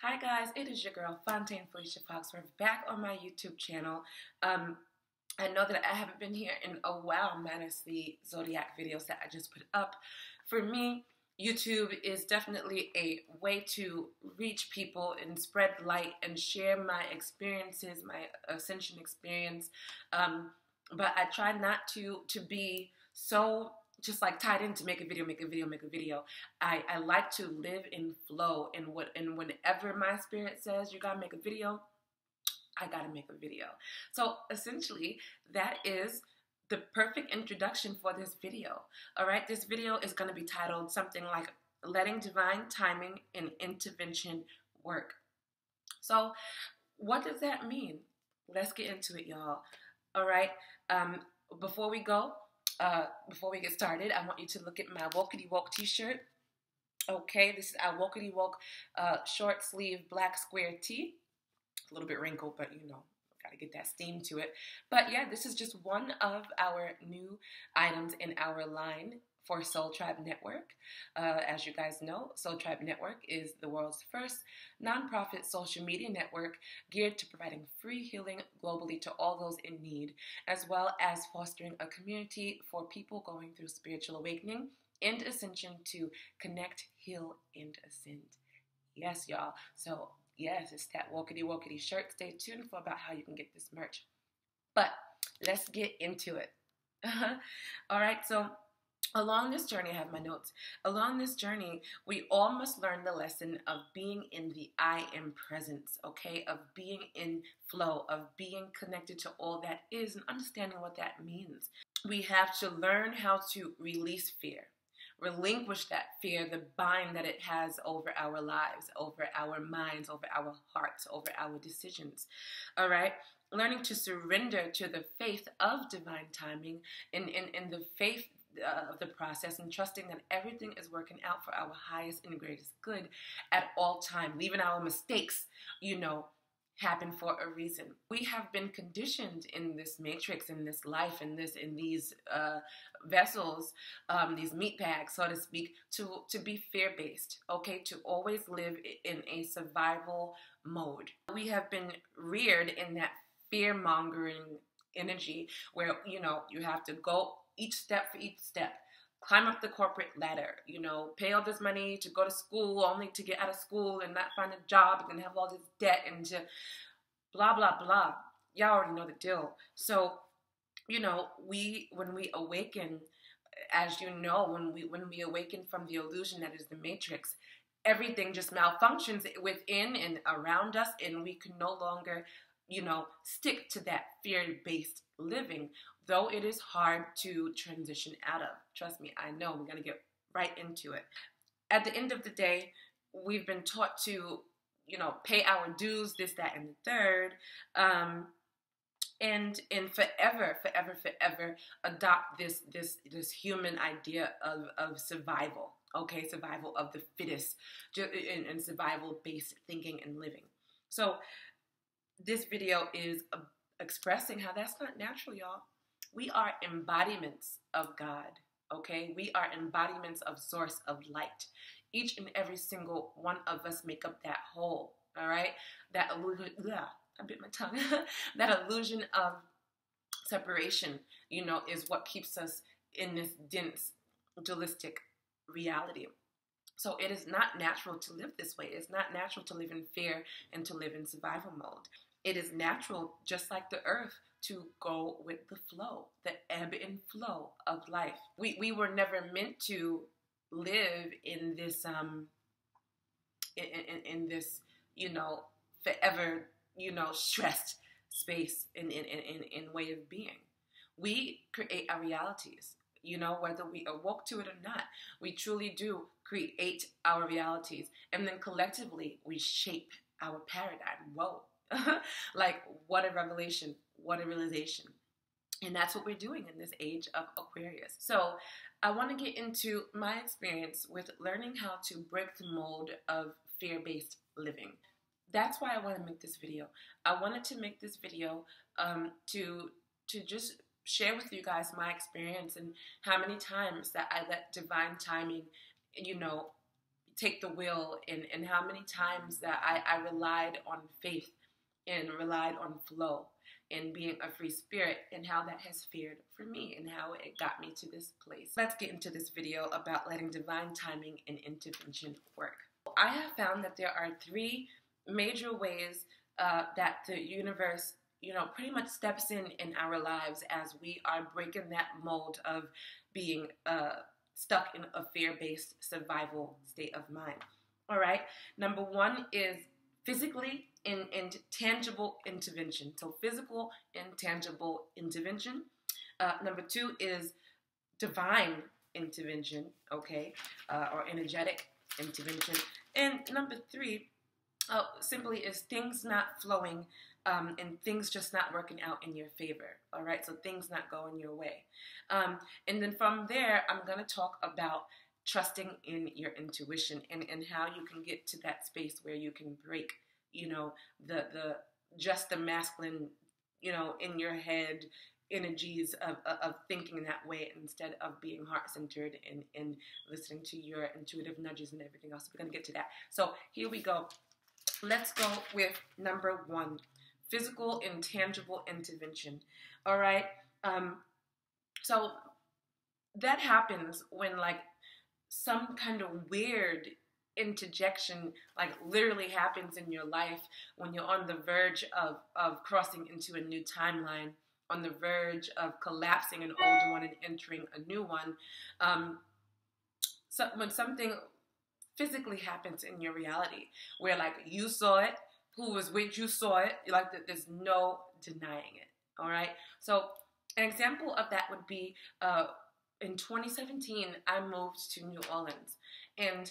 Hi guys, it is your girl Fontaine Felicia Foxworth back on my YouTube channel. I know that I haven't been here in a while minus the zodiac videos that I just put up. For me, YouTube is definitely a way to reach people and spread light and share my experiences, my ascension experience. But I try not to be so just like tied in to make a video. I like to live in flow, and whenever my spirit says you gotta make a video, I gotta make a video. So essentially, that is the perfect introduction for this video. All right, this video is gonna be titled something like "Letting Divine Timing and Intervention Work." So, what does that mean? Let's get into it, y'all. All right. Before we get started, I want you to look at my Wokety Woke t-shirt. Okay, this is our Wokety Woke short sleeve black square tee. A little bit wrinkled, but you know, gotta get that steam to it. But yeah, this is just one of our new items in our line for Soul Tribe Network. As you guys know, Soul Tribe Network is the world's first nonprofit social media network geared to providing free healing globally to all those in need, as well as fostering a community for people going through spiritual awakening and ascension to connect, heal, and ascend. Yes, y'all. So yes, it's that Wokety Wokety shirt. Stay tuned for about how you can get this merch. But let's get into it. All right, so along this journey, I have my notes. Along this journey, we all must learn the lesson of being in the I am presence, okay? Of being in flow, of being connected to all that is and understanding what that means. We have to learn how to release fear, relinquish that fear, the bind that it has over our lives, over our minds, over our hearts, over our decisions, all right? Learning to surrender to the faith of divine timing and the faith of the process, and trusting that everything is working out for our highest and greatest good at all time, leaving our mistakes, you know, happen for a reason. We have been conditioned in this matrix, in this life, in these vessels, these meat bags, so to speak, to be fear-based, okay, to always live in a survival mode. We have been reared in that fear-mongering energy where, you know, you have to go each step for each step, climb up the corporate ladder, you know, pay all this money to go to school only to get out of school and not find a job and have all this debt and to blah, blah, blah. Y'all already know the deal. So, you know, when we awaken, as you know, when we awaken from the illusion that is the matrix, everything just malfunctions within and around us, and we can no longer, you know, stick to that fear-based living, though it is hard to transition out of. Trust me, I know. We're going to get right into it. At the end of the day, we've been taught to, you know, pay our dues, this, that, and the third, and forever adopt this human idea of survival, okay, survival of the fittest, and survival-based thinking and living. So this video is expressing how that's not natural, y'all. We are embodiments of God, okay? We are embodiments of source of light. Each and every single one of us make up that whole, all right? That illusion, I bit my tongue. That illusion of separation, you know, is what keeps us in this dense, dualistic reality. So it is not natural to live this way. It's not natural to live in fear and to live in survival mode. It is natural, just like the earth, to go with the flow, the ebb and flow of life. We were never meant to live in this in this, you know, forever, you know, stressed space in way of being. We create our realities, you know, whether we awoke to it or not. We truly do create our realities, and then collectively we shape our paradigm. Whoa. Like, what a revelation, what a realization. And that's what we're doing in this age of Aquarius. So I want to get into my experience with learning how to break the mold of fear-based living. That's why I want to make this video. I wanted to make this video to just share with you guys my experience and how many times that I let divine timing, you know, take the wheel, and how many times that I relied on faith and relied on flow and being a free spirit, and how that has fared for me and how it got me to this place. Let's get into this video about letting divine timing and intervention work. I have found that there are three major ways that the universe, pretty much steps in our lives as we are breaking that mold of being stuck in a fear-based survival state of mind. All right. Number one is physically and tangible intervention. So physical and tangible intervention. Number two is divine intervention, okay, or energetic intervention. And number three simply is things not flowing and things just not working out in your favor, all right? So things not going your way. And then from there, I'm going to talk about trusting in your intuition and how you can get to that space where you can break, the masculine, in your head energies of thinking that way instead of being heart-centered and listening to your intuitive nudges and everything else. We're going to get to that. So here we go. Let's go with number one, physical and tangible intervention. All right. So that happens when like some kind of weird interjection like literally happens in your life, when you're on the verge of crossing into a new timeline, on the verge of collapsing an old one and entering a new one. So when something physically happens in your reality where like you saw it, who was with you saw it, like there's no denying it. All right. So an example of that would be in 2017, I moved to New Orleans, and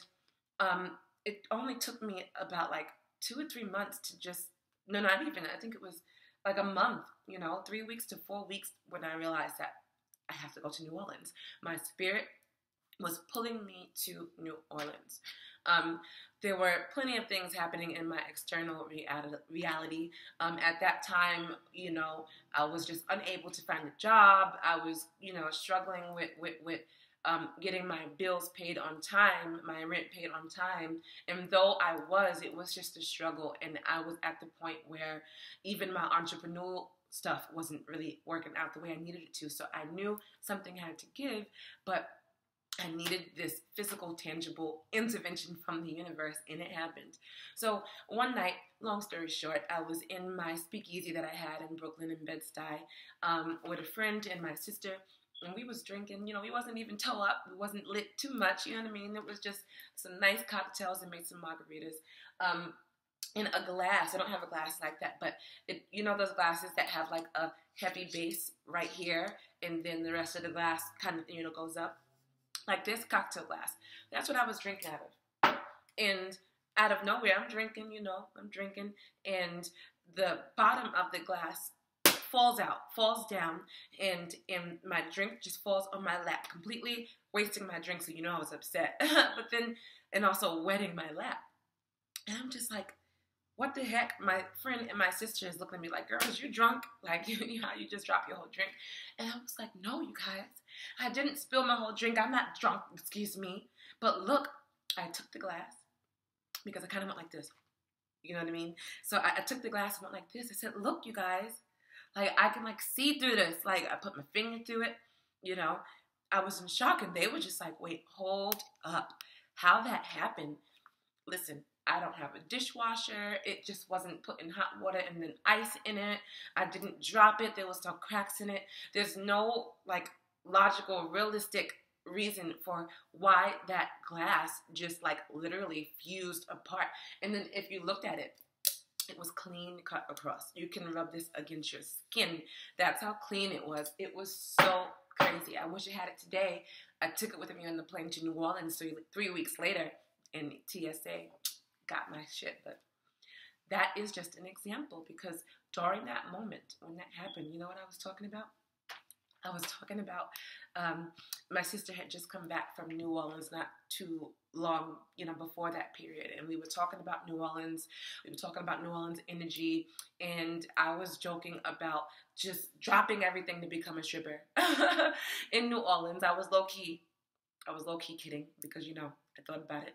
it only took me about like 2 or 3 months to just, no, not even, I think it was like a month, 3 weeks to 4 weeks when I realized that I have to go to New Orleans. My spirit was pulling me to New Orleans. There were plenty of things happening in my external reality. At that time, I was just unable to find a job. I was, struggling with getting my bills paid on time, my rent paid on time. And though it was just a struggle. And I was at the point where even my entrepreneurial stuff wasn't really working out the way I needed it to. So I knew something had to give, but I needed this physical, tangible intervention from the universe, and it happened. So one night, long story short, I was in my speakeasy that I had in Brooklyn in Bed-Stuy with a friend and my sister, and we was drinking. We wasn't even toe up. We wasn't lit too much, you know what I mean? It was just some nice cocktails and made some margaritas in a glass. I don't have a glass like that, but those glasses that have like a heavy base right here, and then the rest of the glass kind of, goes up. Like this cocktail glass. That's what I was drinking out of. And out of nowhere, I'm drinking, and the bottom of the glass falls down, and my drink just falls on my lap, completely wasting my drink, so I was upset. But then, and also wetting my lap. And I'm just like, what the heck? My friend and my sister is looking at me like, girl, is you drunk? Like, how you just dropped your whole drink? And I was like, no, you guys. I didn't spill my whole drink. I'm not drunk, excuse me. But look, I took the glass because I kind of went like this. You know what I mean? So I took the glass and went like this. I said, look, you guys, like I can like see through this. Like I put my finger through it, I was in shock, and they were just like, wait, hold up. How that happened? Listen, I don't have a dishwasher. It just wasn't putting hot water and then ice in it. I didn't drop it. There was no cracks in it. There's no like logical, realistic reason for why that glass just like literally fused apart. And then if you looked at it, it was clean cut across. You can rub this against your skin. That's how clean it was. It was so crazy. I wish I had it today. I took it with me on the plane to New Orleans, so 3 weeks later, and TSA got my shit. But that is just an example, because during that moment when that happened, you know what I was talking about? I was talking about my sister had just come back from New Orleans not too long, before that period. And we were talking about New Orleans. We were talking about New Orleans energy. And I was joking about just dropping everything to become a stripper in New Orleans. I was low-key I was low-key kidding because, you know, I thought about it.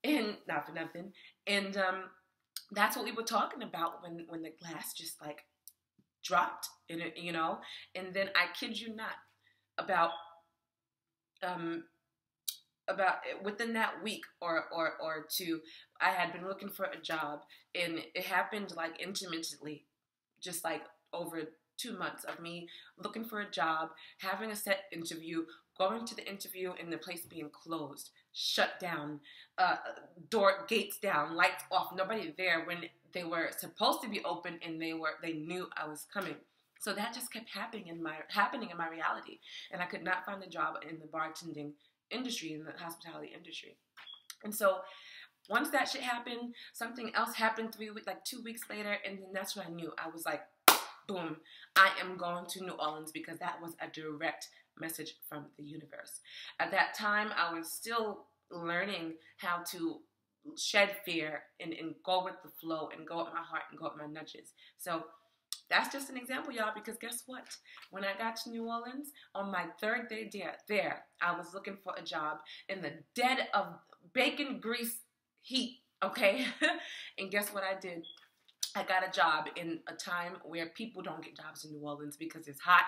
And not for nothing. And that's what we were talking about when the glass just like dropped, in it, you know. And then I kid you not, about um, within that week or two, I had been looking for a job, and it happened like intermittently, just like over 2 months of me looking for a job, having a set interview, going to the interview, and the place being closed, shut down, door gates down, lights off, nobody there when they were supposed to be open, and they knew I was coming. So that just kept happening in my reality, and I could not find a job in the bartending industry, in the hospitality industry. And so once that shit happened, something else happened 2 weeks later, and then that's when I knew. I was like, boom, I am going to New Orleans, because that was a direct message from the universe. At that time, I was still learning how to shed fear and go with the flow and go with my heart and go with my nudges. So that's just an example, y'all, because guess what? When I got to New Orleans, on my third day there, I was looking for a job in the dead of bacon grease heat, okay? And guess what I did? I got a job in a time where people don't get jobs in New Orleans because it's hot.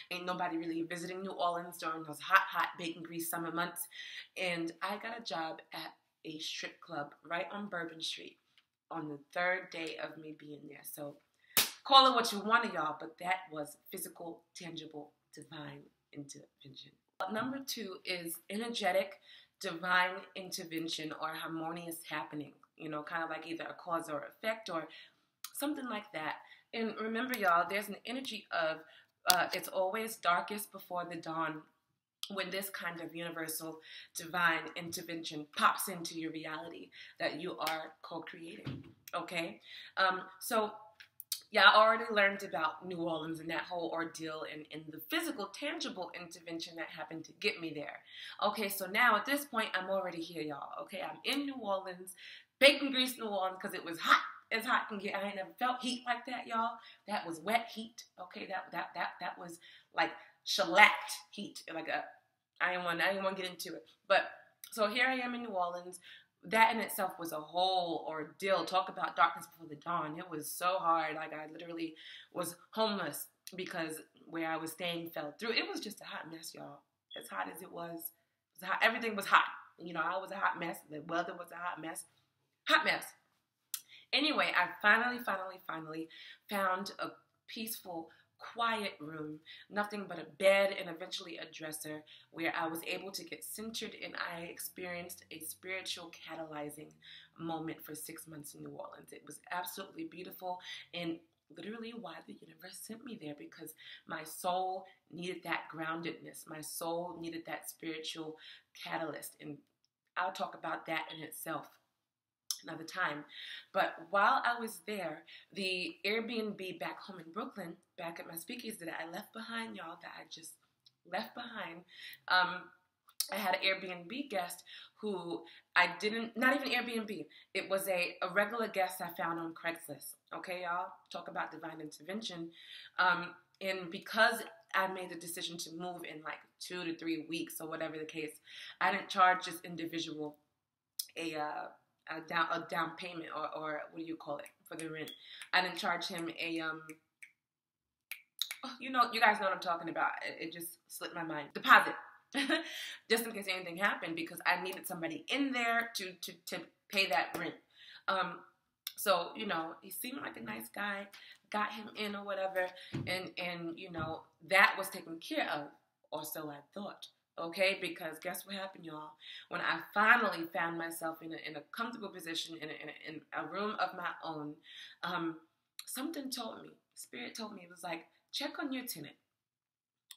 Ain't nobody really visiting New Orleans during those hot bacon grease summer months. And I got a job at a strip club right on Bourbon Street on the third day of me being there. So call it what you want, y'all, but that was physical, tangible, divine intervention. Number 2 is energetic divine intervention, or harmonious happening. You know, kind of like either a cause or effect, or something like that. And remember, y'all, there's an energy of it's always darkest before the dawn when this kind of universal divine intervention pops into your reality that you are co-creating, okay? So yeah, I already learned about New Orleans and that whole ordeal, and the physical, tangible intervention that happened to get me there. Okay, so now at this point, I'm already here, y'all. Okay, I'm in New Orleans, bacon grease New Orleans, because it was hot as hot can get. I ain't never felt heat like that, y'all. That was wet heat. Okay, that was like shellacked heat. Like I didn't want to get into it. But so here I am in New Orleans. That in itself was a whole ordeal. Talk about darkness before the dawn. It was so hard. Like, I literally was homeless because where I was staying fell through. It was just a hot mess, y'all. As hot as it was hot. Everything was hot. You know, I was a hot mess. The weather was a hot mess. Hot mess. Anyway, I finally found a peaceful, quiet room, nothing but a bed and eventually a dresser, where I was able to get centered, and I experienced a spiritual catalyzing moment for 6 months in New Orleans. It was absolutely beautiful, and literally why the universe sent me there, because my soul needed that groundedness. My soul needed that spiritual catalyst, and I'll talk about that in itself another time. But while I was there, the Airbnb back home in Brooklyn, back at my speakeasy that I left behind, y'all, that I just left behind, I had an Airbnb guest who I didn't, not even Airbnb, it was a regular guest I found on Craigslist. Okay, y'all, talk about divine intervention. And because I made the decision to move in like 2 to 3 weeks or whatever the case, I didn't charge this individual a down payment, or what do you call it, for the rent. I didn't charge him a you guys know what I'm talking about. It just slipped my mind. Deposit, just in case anything happened, because I needed somebody in there to pay that rent. So he seemed like a nice guy. Got him in or whatever, and that was taken care of, or so I thought. Okay, because guess what happened, y'all? When I finally found myself in a comfortable position in a room of my own, something told me, Spirit told me, it was like, check on your tenant.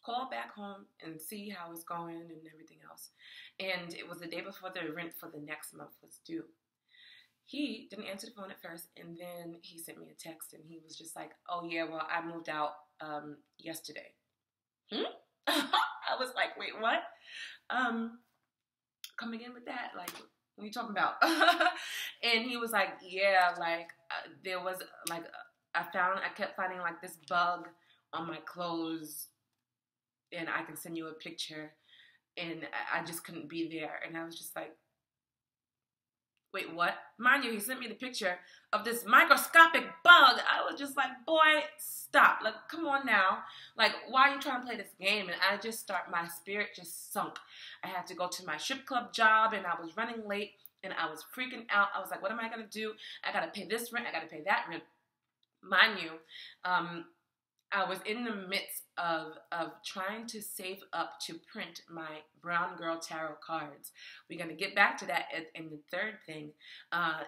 Call back home and see how it's going and everything else. And it was the day before the rent for the next month was due. He didn't answer the phone at first, and then he sent me a text, and he was just like, oh yeah, well, I moved out yesterday. I was like, wait, what? Come again with that? Like, what are you talking about? And he was like, yeah, like, there was, like, I kept finding, like, this bug on my clothes, and I can send you a picture. and I just couldn't be there. And I was just like, wait, what? Mind you, he sent me the picture of this microscopic bug. I was just like, boy, stop. Like, come on now. Like, why are you trying to play this game? And my spirit just sunk. I had to go to my strip club job, and I was running late, and I was freaking out. I was like, what am I going to do? I got to pay this rent. I got to pay that rent. Mind you, I was in the midst of trying to save up to print my Brown Girl Tarot cards. We're going to get back to that in the third thing.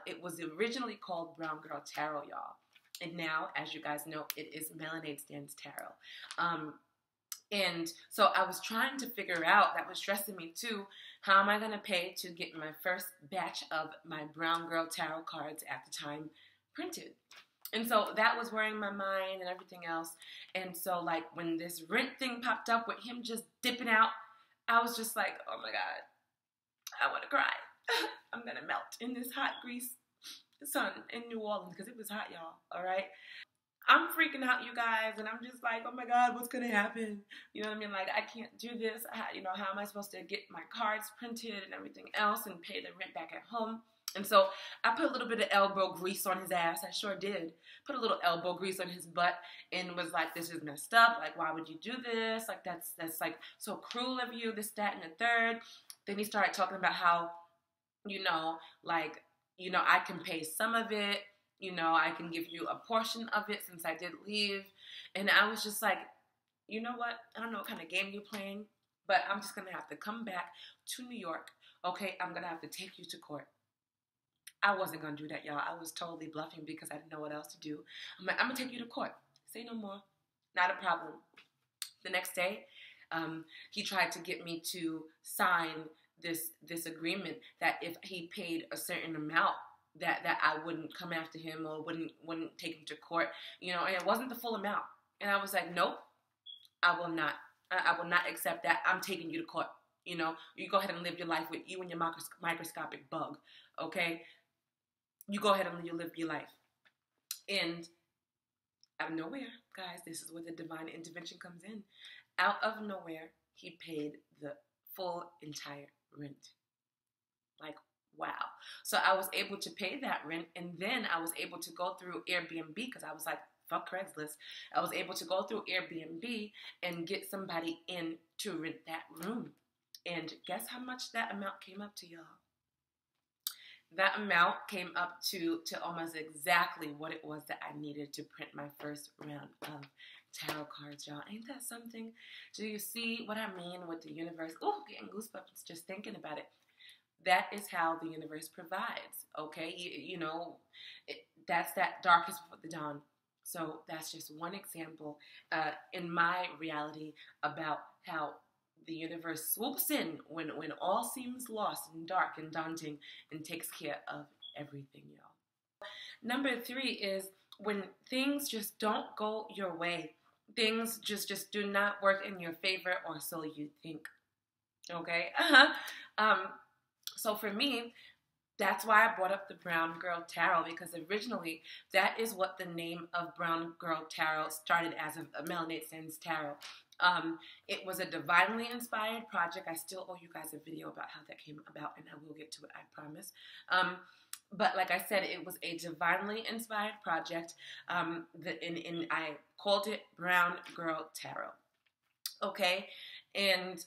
It was originally called Brown Girl Tarot, y'all. And now, as you guys know, it is Melanaid Stands Tarot. And so I was trying to figure out, that was stressing me too, how am I going to pay to get my first batch of my Brown Girl Tarot cards at the time printed. And so that was worrying my mind and everything else. And so, like, when this rent thing popped up with him just dipping out, I was just like, oh my God, I want to cry. I'm going to melt in this hot grease sun in New Orleans, because it was hot, y'all, all right? I'm freaking out, you guys, and I'm just like, oh my God, what's going to happen? You know what I mean? Like, I can't do this. How am I supposed to get my cards printed and everything else and pay the rent back at home? And so I put a little bit of elbow grease on his ass. I sure did. Put a little elbow grease on his butt and was like, this is messed up. Like, why would you do this? Like, that's like so cruel of you, this, that, and the third. Then he started talking about how, I can pay some of it. I can give you a portion of it since I did leave. And I was just like, you know what? I don't know what kind of game you're playing, but I'm just going to have to come back to New York. Okay, I'm going to have to take you to court. I wasn't going to do that, y'all. I was totally bluffing because I didn't know what else to do. I'm like, I'm going to take you to court. Say no more. Not a problem. The next day, he tried to get me to sign this agreement that if he paid a certain amount, that I wouldn't come after him or wouldn't take him to court, and it wasn't the full amount. And I was like, nope, I will not. I will not accept that. I'm taking you to court. You go ahead and live your life with you and your microscopic bug, okay? You go ahead and live your life. And out of nowhere, guys, this is where the divine intervention comes in. Out of nowhere, he paid the full entire rent. Like, wow. So I was able to pay that rent, and then I was able to go through Airbnb because I was like, fuck Craigslist. I was able to go through Airbnb and get somebody in to rent that room. And guess how much that amount came up to, y'all? That amount came up to almost exactly what it was that I needed to print my first round of tarot cards, y'all. Ain't that something? Do you see what I mean with the universe? Oh, getting goosebumps just thinking about it. That is how the universe provides, okay? That's that darkest before the dawn. So that's just one example in my reality about how the universe swoops in when all seems lost and dark and daunting and takes care of everything, y'all. Number 3 is when things just don't go your way. Things just do not work in your favor, or so you think. Okay? So for me, that's why I brought up the Brown Girl Tarot, because originally that is what the name of Brown Girl Tarot started as, a Melanaid Stands Tarot. It was a divinely inspired project. I still owe you guys a video about how that came about, and I will get to it, I promise. But like I said, it was a divinely inspired project, and I called it Brown Girl Tarot. Okay? And,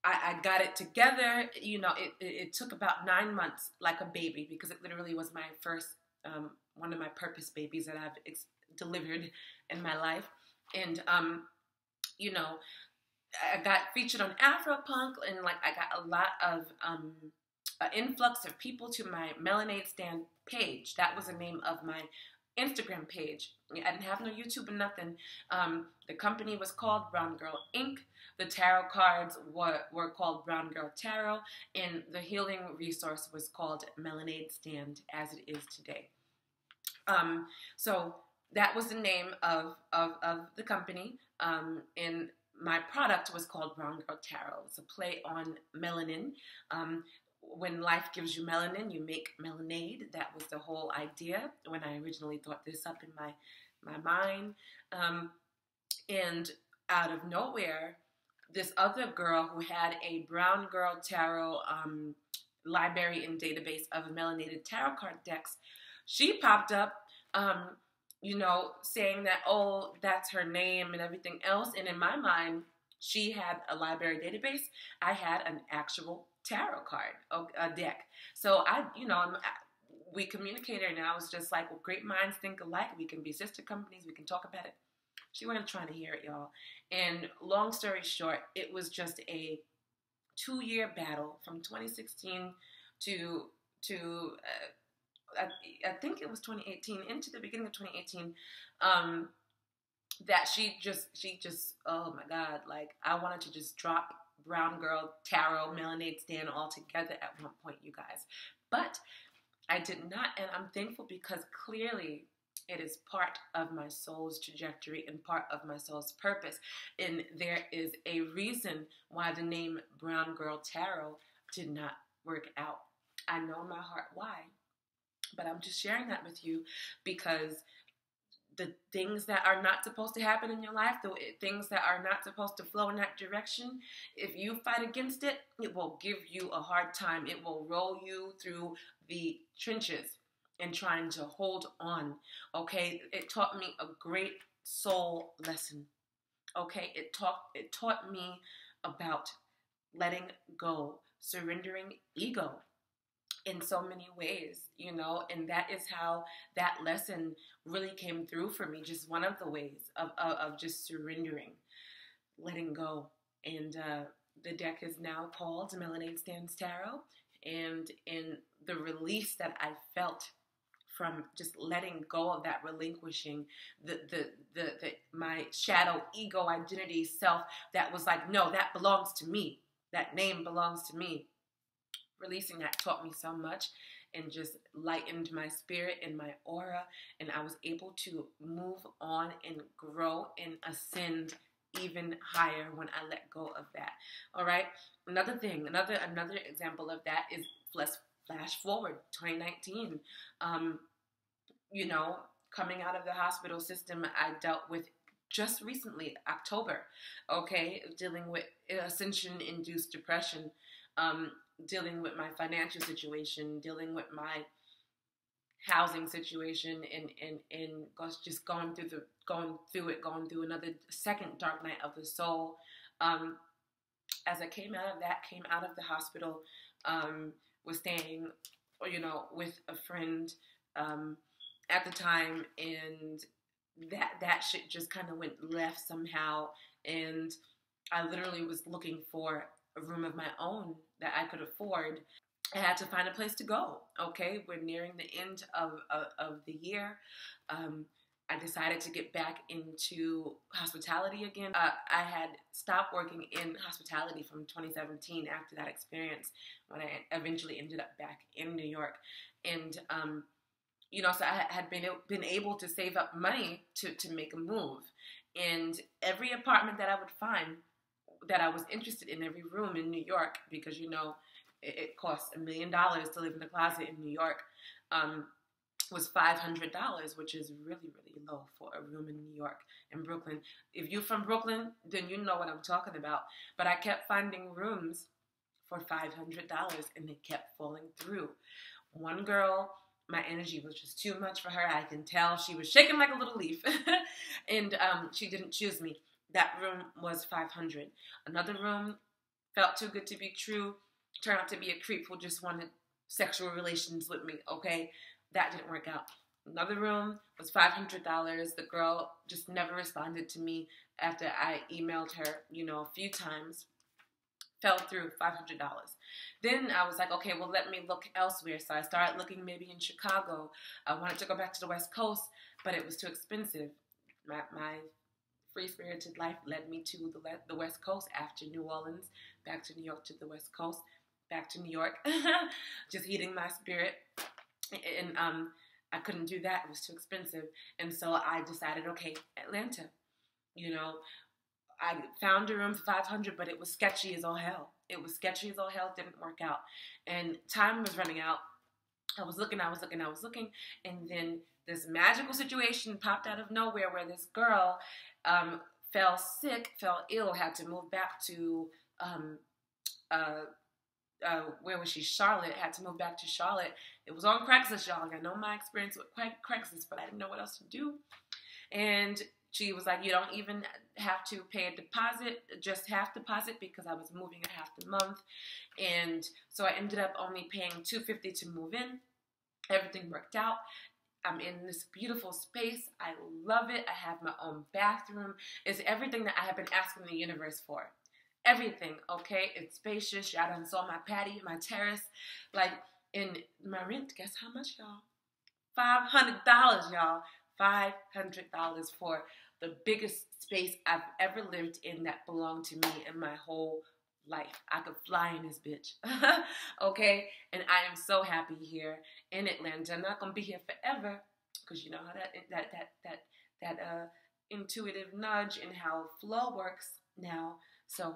I got it together. It took about 9 months, like a baby, because it literally was my first, one of my purpose babies that I've delivered in my life. And, I got featured on Afropunk, and I got a lot of influx of people to my Melanaid Stand page. That was the name of my Instagram page. I didn't have no YouTube or nothing. The company was called Brown Girl Inc. The tarot cards were called Brown Girl Tarot, and the healing resource was called Melanaid Stand, as it is today. So that was the name of the company, and my product was called Brown Girl Tarot. It's a play on melanin. When life gives you melanin, you make melanaid. That was the whole idea when I originally thought this up in my mind. And out of nowhere, this other girl who had a Brown Girl Tarot library and database of melanated tarot card decks. She popped up, you know, saying that, oh, that's her name and everything else. And in my mind, she had a library database. I had an actual tarot card, a deck. So we communicated, and I was just like, well, great minds think alike. We can be sister companies. We can talk about it. She wasn't trying to hear it, y'all. And long story short, it was just a 2-year battle from 2016 to I think it was 2018, into the beginning of 2018, that she just, oh my God, like, I wanted to just drop Brown Girl Tarot Melanated Stand altogether at one point, you guys. But I did not, and I'm thankful because clearly it is part of my soul's trajectory and part of my soul's purpose. And there is a reason why the name Brown Girl Tarot did not work out. I know in my heart why, but I'm just sharing that with you because the things that are not supposed to happen in your life, the things that are not supposed to flow in that direction, if you fight against it, it will give you a hard time. It will roll you through the trenches and trying to hold on, okay? It taught me a great soul lesson, okay? It taught me about letting go, surrendering ego in so many ways, you know, and that is how that lesson really came through for me. Just one of the ways of just surrendering, letting go. And the deck is now called Melanated Stands Tarot, and in the release that I felt from just letting go of that, relinquishing my shadow ego identity self that was like, no, that belongs to me. That name belongs to me. Releasing that taught me so much and just lightened my spirit and my aura, and I was able to move on and grow and ascend even higher when I let go of that. All right. Another thing, another example of that is flash forward 2019. You know, coming out of the hospital system, I dealt with just recently, October, okay, dealing with ascension-induced depression, dealing with my financial situation, dealing with my housing situation, and just going through another second dark night of the soul. As I came out of the hospital, was staying, you know, with a friend at the time, and that shit just kind of went left somehow, and I literally was looking for a room of my own that I could afford. I had to find a place to go. Okay, we're nearing the end of the year. I decided to get back into hospitality again. I had stopped working in hospitality from 2017 after that experience, when I eventually ended up back in New York. And you know, so I had been able to save up money to make a move. And every apartment that I would find that I was interested in, every room in New York, because, you know, it costs $1 million to live in a closet in New York, was $500, which is really, really low for a room in New York, in Brooklyn. If you're from Brooklyn, then you know what I'm talking about. But I kept finding rooms for $500, and they kept falling through. One girl, my energy was just too much for her. I can tell she was shaking like a little leaf, and she didn't choose me. That room was $500. Another room felt too good to be true. Turned out to be a creep who just wanted sexual relations with me, okay? That didn't work out. Another room was $500. The girl just never responded to me after I emailed her, you know, a few times. Fell through, $500. Then I was like, okay, well, let me look elsewhere. So I started looking maybe in Chicago. I wanted to go back to the West Coast, but it was too expensive. My free-spirited life led me to the West Coast after New Orleans, back to New York, to the West Coast, back to New York, just heating my spirit. And I couldn't do that. It was too expensive. And so I decided, okay, Atlanta. You know, I found a room for $500, but it was sketchy as all hell. It was sketchy as all hell. It didn't work out. And time was running out. I was looking, and then this magical situation popped out of nowhere where this girl fell sick, fell ill, had to move back to where was she? Charlotte. Had to move back to Charlotte. It was on Craigslist, y'all. I know my experience with Craigslist, but I didn't know what else to do. And she was like, you don't even have to pay a deposit, just half deposit, because I was moving at half the month. And so I ended up only paying $250 to move in. Everything worked out. I'm in this beautiful space. I love it. I have my own bathroom. It's everything that I have been asking the universe for. Everything, okay? It's spacious. Y'all done saw my patio, my terrace. Like, in my rent, guess how much, y'all? $500, y'all. $500 for the biggest space I've ever lived in that belonged to me in my whole life. I could fly in this bitch. Okay? And I am so happy here in Atlanta. I'm not gonna be here forever, because you know how that intuitive nudge and how flow works now. So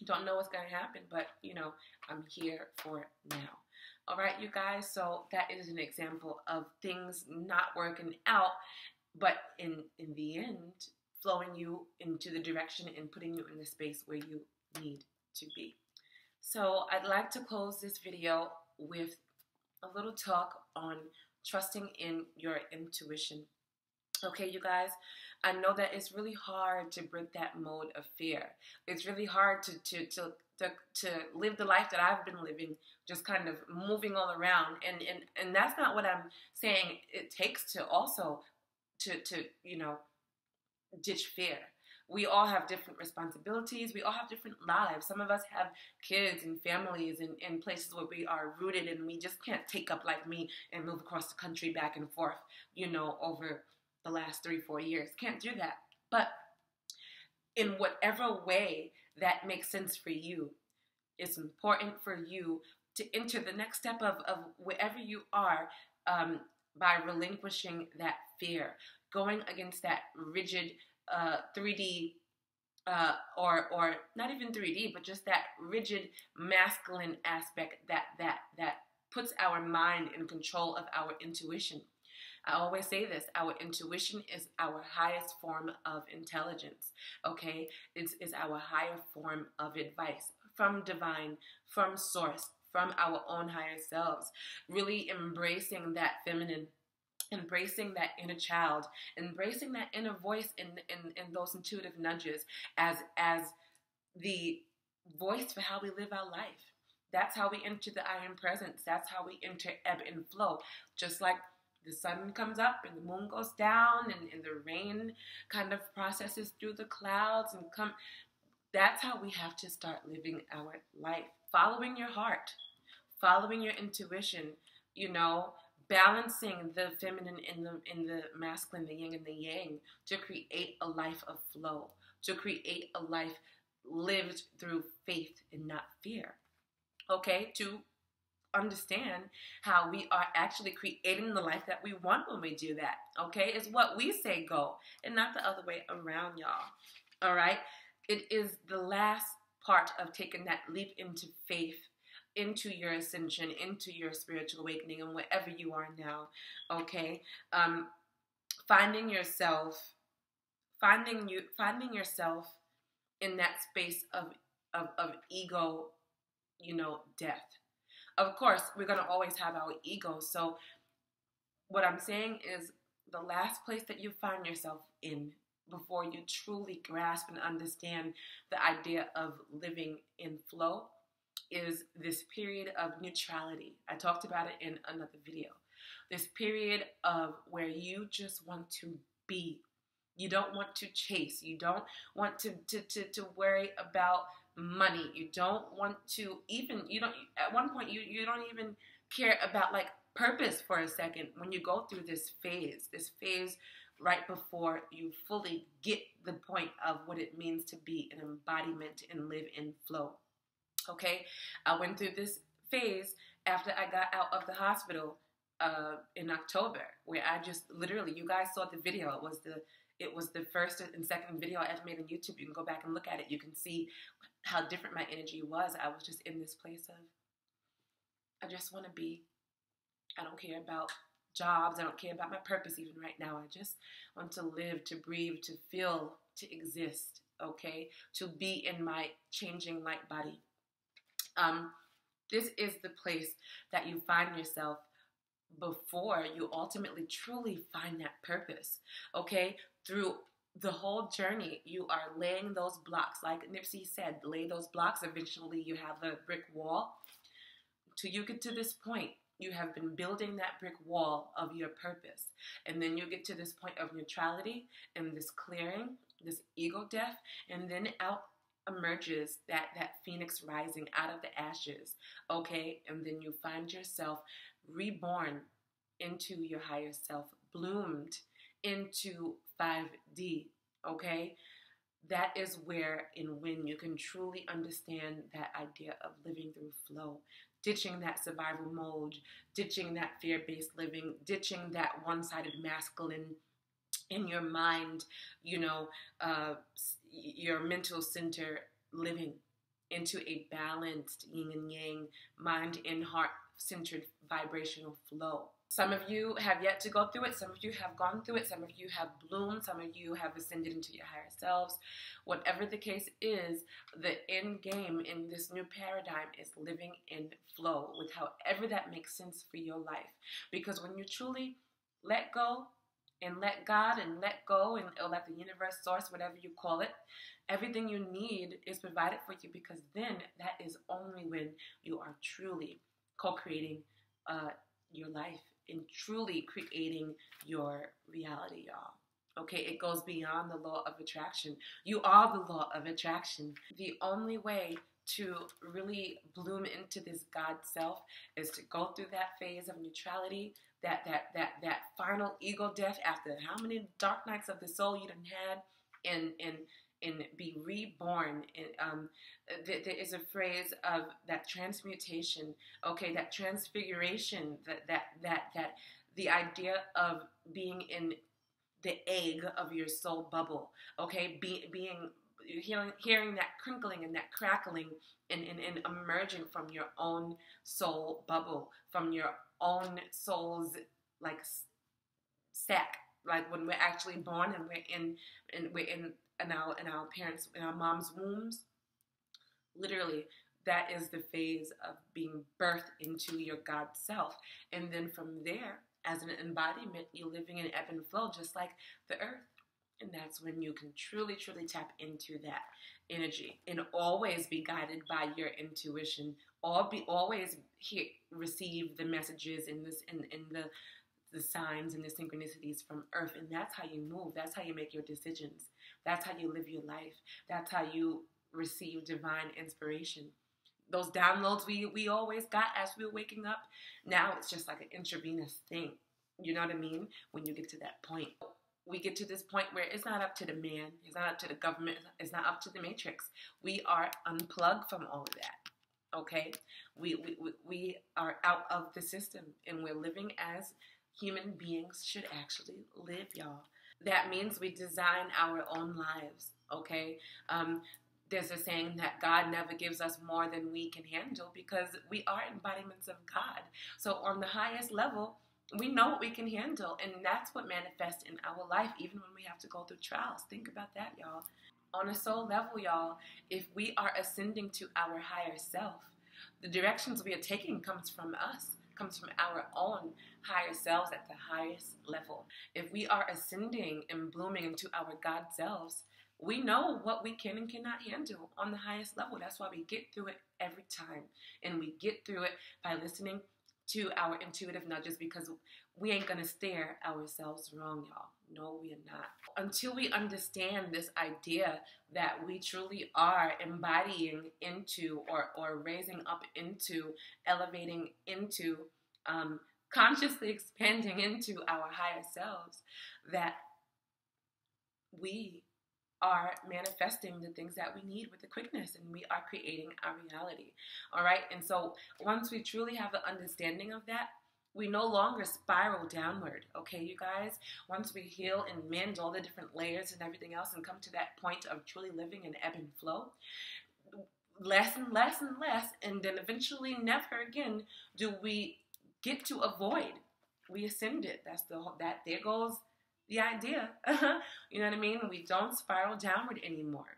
don't know what's gonna happen, but you know, I'm here for now. All right, you guys, so that is an example of things not working out, but in the end, flowing you into the direction and putting you in the space where you need to be. So I'd like to close this video with a little talk on trusting in your intuition. Okay, you guys, I know that it's really hard to break that mode of fear. It's really hard to live the life that I've been living, just kind of moving all around. And that's not what I'm saying it takes to also to you know, ditch fear. We all have different responsibilities. We all have different lives. Some of us have kids and families and places where we are rooted, and we just can't take up like me and move across the country back and forth, you know, over the last 3-4 years. Can't do that. But in whatever way that makes sense for you, it's important for you to enter the next step of wherever you are by relinquishing that fear, going against that rigid 3D or not even 3D, but just that rigid masculine aspect that puts our mind in control of our intuition. I always say this, our intuition is our highest form of intelligence, okay? It's our higher form of advice from divine, from source, from our own higher selves. Really embracing that feminine, embracing that inner child, embracing that inner voice in those intuitive nudges as the voice for how we live our life. That's how we enter the I am presence. That's how we enter ebb and flow. Just like the sun comes up and the moon goes down and the rain kind of processes through the clouds and come. That's how we have to start living our life. Following your heart, following your intuition, you know, balancing the feminine and the masculine, the yin and the yang, to create a life of flow, to create a life lived through faith and not fear. Okay, to understand how we are actually creating the life that we want when we do that. Okay, it's what we say go and not the other way around, y'all. All right, it is the last part of taking that leap into faith, into your ascension, into your spiritual awakening, and wherever you are now. Okay, finding yourself in that space of ego, you know, death. Of course, we're going to always have our ego. So what I'm saying is the last place that you find yourself in before you truly grasp and understand the idea of living in flow is this period of neutrality. I talked about it in another video. This period of where you just want to be. You don't want to chase. You don't want to worry about money. You don't want to even, at one point you don't even care about like purpose for a second when you go through this phase right before you fully get the point of what it means to be an embodiment and live in flow. Okay, I went through this phase after I got out of the hospital in October, where I just literally, you guys saw the video. It was the first and second video I ever made on YouTube. You can go back and look at it. You can see how different my energy was. I was just in this place of, I just want to be. I don't care about jobs. I don't care about my purpose even right now. I just want to live, to breathe, to feel to exist, okay? To be in my changing light body. This is the place that you find yourself before you ultimately truly find that purpose, okay? Through the whole journey, you are laying those blocks. Like Nipsey said, lay those blocks. Eventually, you have a brick wall. Till you get to this point, you have been building that brick wall of your purpose. And then you get to this point of neutrality and this clearing, this ego death, and then out emerges that phoenix rising out of the ashes, okay? And then you find yourself reborn into your higher self, bloomed into 5D, okay? That is where and when you can truly understand that idea of living through flow, ditching that survival mode, ditching that fear-based living, ditching that one-sided masculine in your mind, you know, your mental center living into a balanced yin and yang, mind and heart centered vibrational flow. Some of you have yet to go through it. Some of you have gone through it. Some of you have bloomed. Some of you have ascended into your higher selves. Whatever the case is, the end game in this new paradigm is living in flow with however that makes sense for your life. Because when you truly let go and let God and let go and let the universe, source, whatever you call it, everything you need is provided for you, because then that is only when you are truly co-creating your life and truly creating your reality, y'all. Okay, it goes beyond the law of attraction. You are the law of attraction. The only way to really bloom into this God self is to go through that phase of neutrality, that final ego death after how many dark nights of the soul you done had, and be reborn. And there is a phrase of that transmutation, okay, that transfiguration, that the idea of being in the egg of your soul bubble, okay, hearing that crinkling and that crackling and emerging from your own soul bubble, from your own soul's like sack, like when we're actually born and we're in our parents, in our mom's wombs. Literally, that is the phase of being birthed into your God self. And then from there, as an embodiment, you're living in ebb and flow, just like the earth. And that's when you can truly, truly tap into that energy and always be guided by your intuition. Always receive the messages and the signs and the synchronicities from earth. And that's how you move. That's how you make your decisions. That's how you live your life. That's how you receive divine inspiration. Those downloads we always got as we were waking up, now it's just like an intravenous thing. You know what I mean? When you get to that point. We get to this point where it's not up to the man, it's not up to the government, it's not up to the matrix. We are unplugged from all of that, okay? We are out of the system, and we're living as human beings should actually live, y'all. That means we design our own lives, okay? There's a saying that God never gives us more than we can handle, because we are embodiments of God. So on the highest level, we know what we can handle, and that's what manifests in our life, even when we have to go through trials. Think about that, y'all. On a soul level, y'all, if we are ascending to our higher self, the directions we are taking comes from us, comes from our own higher selves at the highest level. If we are ascending and blooming into our God selves, we know what we can and cannot handle on the highest level. That's why we get through it every time, and we get through it by listening to our intuitive nudges, because we ain't gonna stare ourselves wrong, y'all. No, we are not. Until we understand this idea that we truly are embodying into or raising up into, elevating into, consciously expanding into our higher selves, that we are manifesting the things that we need with the quickness, and we are creating our reality. All right. And so once we truly have an understanding of that, we no longer spiral downward. Okay, you guys, once we heal and mend all the different layers and everything else and come to that point of truly living in ebb and flow, less and less and less, and then eventually never again do we get to avoid. We ascended. There goes the idea. You know what I mean? We don't spiral downward anymore.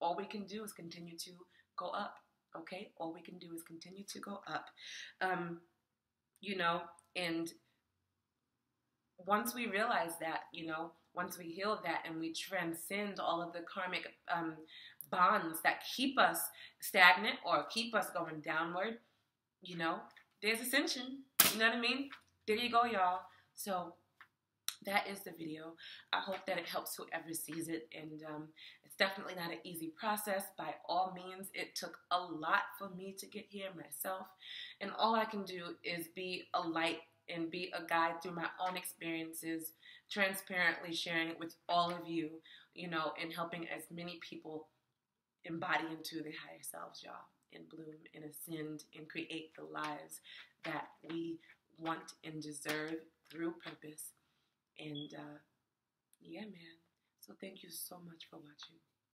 All we can do is continue to go up. Okay? All we can do is continue to go up. You know, and once we realize that, you know, once we heal that and we transcend all of the karmic bonds that keep us stagnant or keep us going downward, you know, there's ascension. You know what I mean? There you go, y'all. So that is the video. I hope that it helps whoever sees it. And it's definitely not an easy process by all means. It took a lot for me to get here myself. And all I can do is be a light and be a guide through my own experiences, transparently sharing it with all of you, you know, and helping as many people embody into their higher selves, y'all, and bloom and ascend and create the lives that we want and deserve through purpose. And yeah, man. So thank you so much for watching.